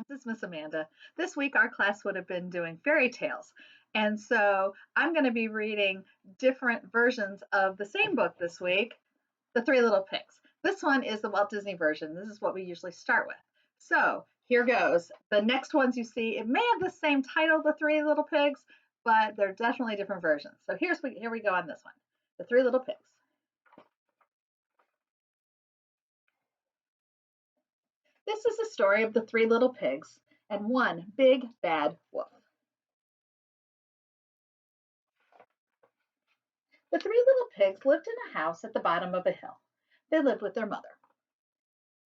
This is Miss Amanda. This week our class would have been doing fairy tales. And so I'm going to be reading different versions of the same book this week, The Three Little Pigs. This one is the Walt Disney version. This is what we usually start with. So here goes. The next ones you see, it may have the same title, The Three Little Pigs, but they're definitely different versions. So here we go on this one, The Three Little Pigs. This is the story of the three little pigs and one big bad wolf. The three little pigs lived in a house at the bottom of a hill. They lived with their mother.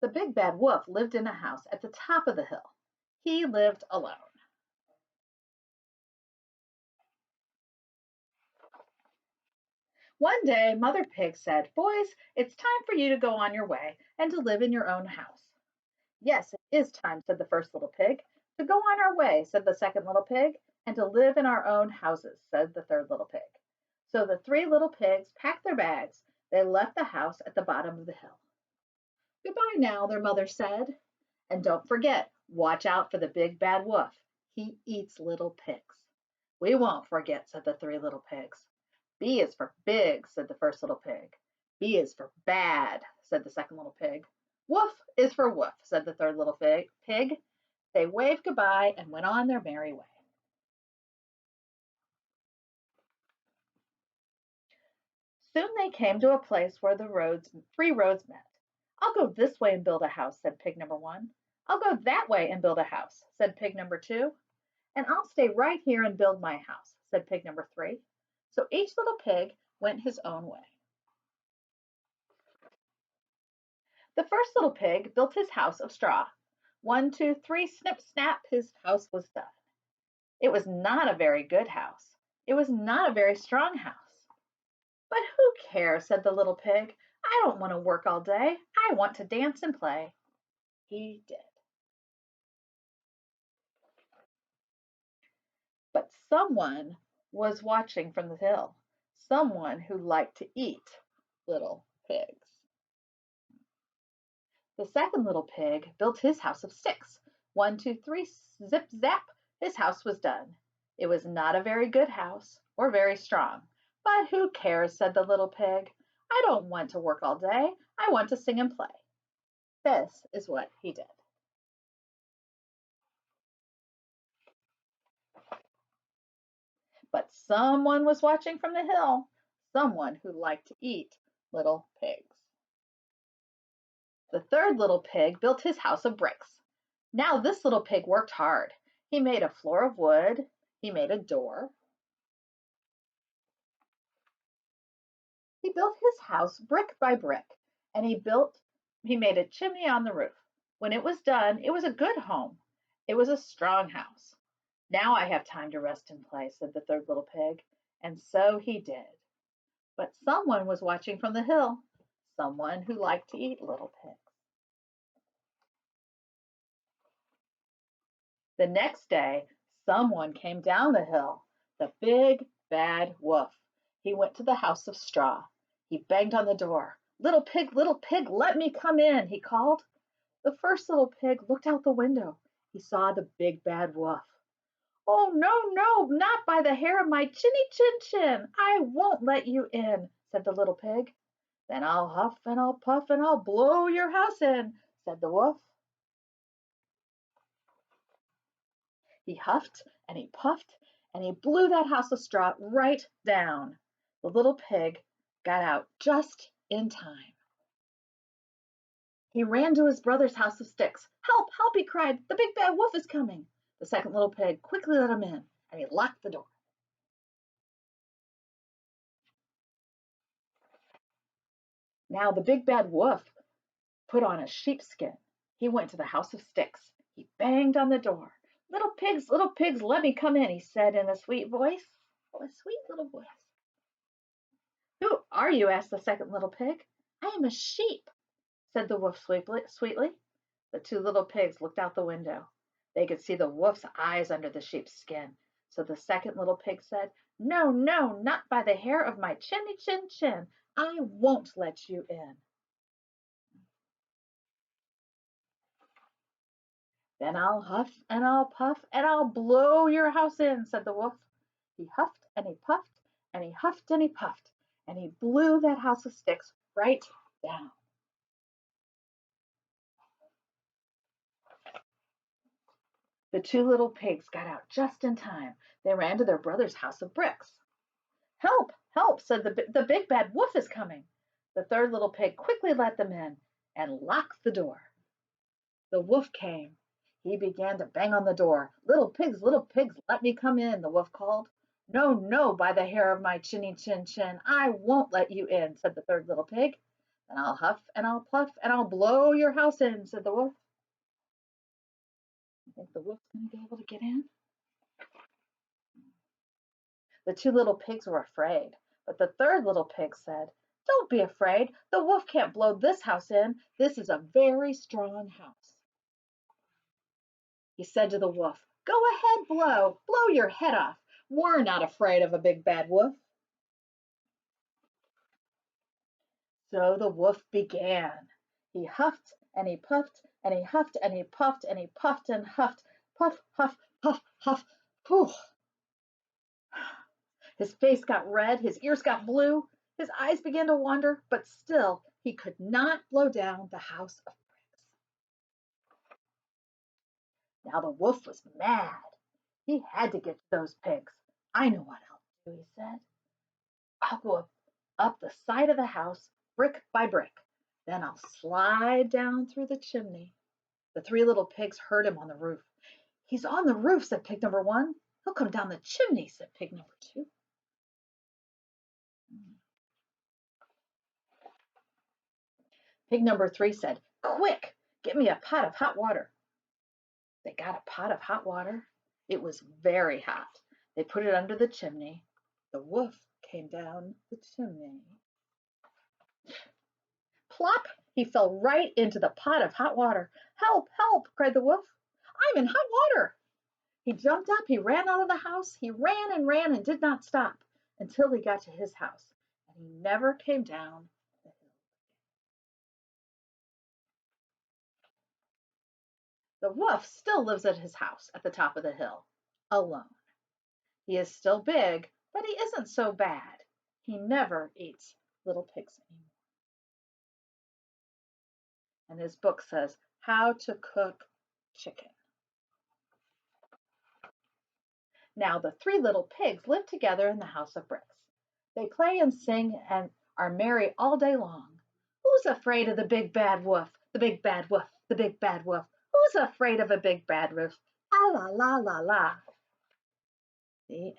The big bad wolf lived in a house at the top of the hill. He lived alone. One day, Mother Pig said, "Boys, it's time for you to go on your way and to live in your own house." "Yes, it is time," said the first little pig. "To go on our way," said the second little pig. "And to live in our own houses," said the third little pig. So the three little pigs packed their bags. They left the house at the bottom of the hill. "Goodbye now," their mother said. "And don't forget, watch out for the big bad wolf. He eats little pigs." "We won't forget," said the three little pigs. "B is for big," said the first little pig. "B is for bad," said the second little pig. "Woof is for woof," said the third little pig. They waved goodbye and went on their merry way. Soon they came to a place where the three roads met. "I'll go this way and build a house," said pig number one. "I'll go that way and build a house," said pig number two. "And I'll stay right here and build my house," said pig number three. So each little pig went his own way. The first little pig built his house of straw. One, two, three, snip, snap, his house was done. It was not a very good house. It was not a very strong house. "But who cares?" said the little pig. "I don't want to work all day. I want to dance and play." He did. But someone was watching from the hill, someone who liked to eat little pigs. The second little pig built his house of sticks. One, two, three, zip, zap, his house was done. It was not a very good house or very strong. "But who cares?" said the little pig. "I don't want to work all day. I want to sing and play." This is what he did. But someone was watching from the hill, someone who liked to eat little pigs. The third little pig built his house of bricks. Now this little pig worked hard. He made a floor of wood, he made a door. He built his house brick by brick, and he made a chimney on the roof. When it was done, it was a good home. It was a strong house. "Now I have time to rest and play," said the third little pig, and so he did. But someone was watching from the hill, someone who liked to eat little pigs. The next day, someone came down the hill, the big bad wolf. He went to the house of straw. He banged on the door. Little pig, let me come in," he called. The first little pig looked out the window. He saw the big bad wolf. "Oh, no, no, not by the hair of my chinny chin chin. I won't let you in," said the little pig. "Then I'll huff and I'll puff and I'll blow your house in," said the wolf. He huffed and he puffed and he blew that house of straw right down. The little pig got out just in time. He ran to his brother's house of sticks. "Help, help," he cried. "The big bad wolf is coming." The second little pig quickly let him in and he locked the door. Now the big bad wolf put on a sheepskin. He went to the house of sticks. He banged on the door. Little pigs, let me come in," he said in a sweet voice. Oh, a sweet little voice. "Who are you?" asked the second little pig. "I am a sheep," said the wolf sweetly. The two little pigs looked out the window. They could see the wolf's eyes under the sheep's skin. So the second little pig said, "No, no, not by the hair of my chinny chin chin. I won't let you in." Then I'll huff and I'll puff and I'll blow your house in, said the wolf. He huffed and he puffed and he huffed and he puffed and he blew that house of sticks right down. The two little pigs got out just in time. They ran to their brother's house of bricks. Help, help, said the big bad wolf is coming. The third little pig quickly let them in and locked the door. The wolf came. He began to bang on the door. Little pigs, let me come in, the wolf called. No, no, by the hair of my chinny chin chin, I won't let you in, said the third little pig. Then I'll huff and I'll puff and I'll blow your house in, said the wolf. You think the wolf's going to be able to get in? The two little pigs were afraid, but the third little pig said, Don't be afraid. The wolf can't blow this house in. This is a very strong house. He said to the wolf, Go ahead, blow your head off. We're not afraid of a big bad wolf. So the wolf began. He huffed and he puffed and he huffed and he puffed and he puffed and huffed. Puff, huff, puff, huff. Whew. His face got red, his ears got blue, his eyes began to wander, but still he could not blow down the house of bricks. Now the wolf was mad. He had to get to those pigs. I know what I'll do, he said. I'll go up the side of the house, brick by brick. Then I'll slide down through the chimney. The three little pigs heard him on the roof. He's on the roof, said pig number one. He'll come down the chimney, said pig number two. Pig number three said, Quick, get me a pot of hot water. They got a pot of hot water. It was very hot. They put it under the chimney. The wolf came down the chimney. Plop! He fell right into the pot of hot water. Help, help, cried the wolf. I'm in hot water. He jumped up, he ran out of the house, he ran and did not stop until he got to his house, and he never came down the hill. The wolf still lives at his house at the top of the hill, alone. He is still big, but he isn't so bad. He never eats little pigs anymore. And his book says, How to Cook Chicken. Now the three little pigs live together in the house of bricks. They play and sing and are merry all day long. Who's afraid of the big bad wolf? The big bad wolf, the big bad wolf. Who's afraid of a big bad wolf? Ah la la la la. The end.